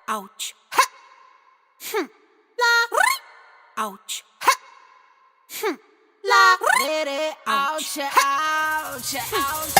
ouch, ha, la, ouch, ha, la, ouch, ouch, ouch.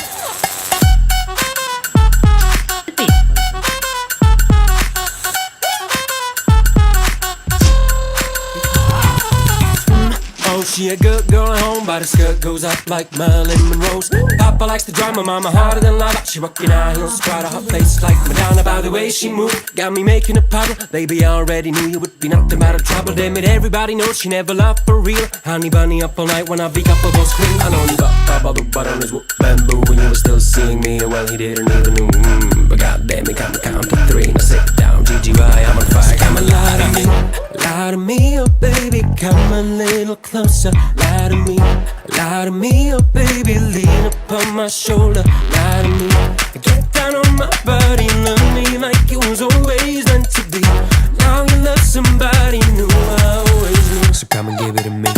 Oh, she a good girl at home, but her skirt goes up like Marilyn Monroe's. Papa likes the drama, mama harder than lava. She rockin' high heels, quite a hot face like Madonna. By the way she moved, got me making a puddle. Baby, I already knew you would be nothing but a trouble. Damn it, everybody knows she never loved for real. Honey bunny up all night when I beat up a those scream. I know you got bubble butt on his whoop bamboo when you were still seeing me. Well, he didn't even know. But goddamn, he come to count to three. Now sit down, GGY, I'm on fire. Come and lie to me, oh baby, come a little closer. Lie to me, oh baby, lean upon my shoulder. Lie to me, get down on my body, love me like it was always meant to be. Now you love somebody new, I always knew. So come and give it to me.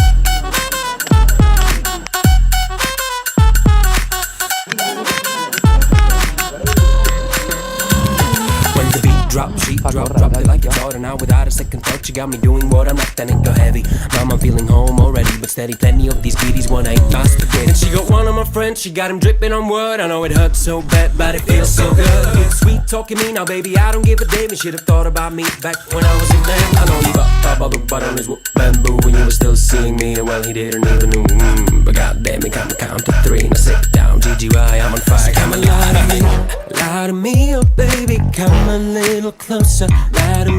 Drop, she drop it like it's hard. And now without a second thought, she got me doing what I'm not, then it go heavy. Mama feeling home already, but steady, plenty of these greedies one ain't masturbate. And she got one of my friends, she got him dripping on wood. I know it hurts so bad, but it feels so good. It's sweet talking me, now baby, I don't give a damn. You should've thought about me back when I was a man. I know you got bubble butt on his whoop bamboo when you were still seeing me. And well, he didn't even know. But goddamn, he come to count to three. Now sit down, GGY, I'm on fire. So come and lie to me, oh baby, come a little closer. Lie to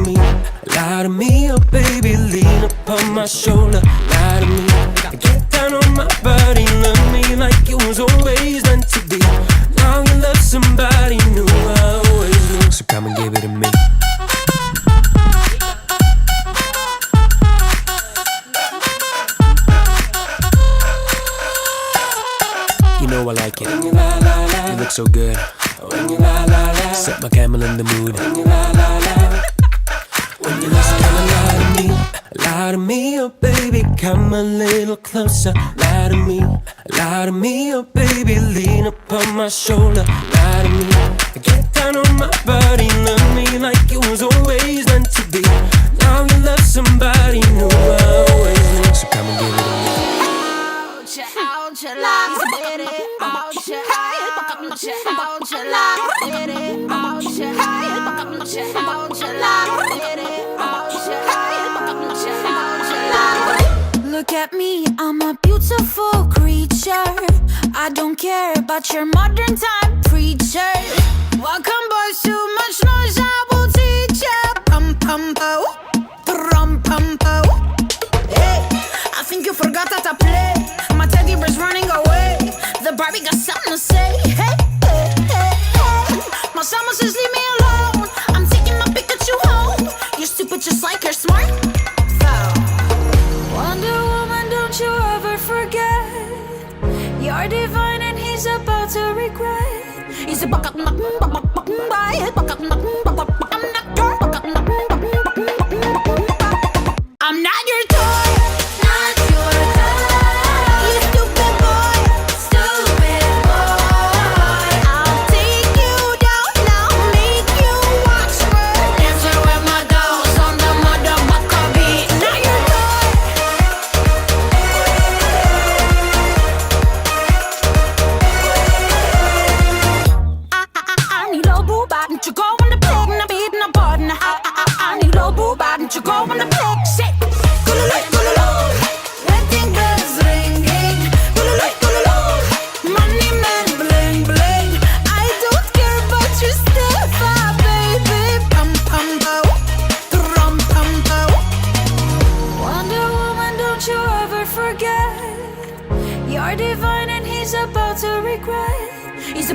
me, oh baby, lean upon my shoulder. Lie to me, get down on my body, love me like it was always meant to be. Now you love somebody new, I always knew. So come and give it to me. You know I like it. You look so good. Set my camel in the mood. When you lie to me, oh baby, come a little closer. Lie to me, oh baby, lean upon my shoulder. Lie to me, get down on my body, love me like it was always meant to be. Now you love somebody new, I always knew. So come and give it to me. Ouch, ouch, la, ouch, ouch, ouch, ouch, la, ouch, ouch, ouch, la. Look at me, I'm a beautiful creature. I don't care about your modern time preacher. Welcome boys, too much noise, I will teach ya. Pum pum po, pum pum po. Hey, I think you forgot that I play. My teddy bear's running away. The Barbie got something to say. Hey, hey, hey, hey. My summer says leave me alone. I'm taking my Pikachu home. You're stupid just like you're smart. Wonder Woman, don't you ever forget. You're divine and he's about to regret. He's a I'm not your toy, not your toy. You stupid boy, stupid boy. I'll take you down, I'll make you watch me dancing with my dolls on the motherfucker beat. Not your toy. I need a boo bot, don't you go on the pig, and I'm beating a partner. I need a boo bot, don't you go on the pig, shit. Wedding bells ringing, money man bling bling. I don't care about your stuff, baby. Pum pum po, rum pum po. Wonder Woman, don't you ever forget. You're divine and he's about to regret. He's a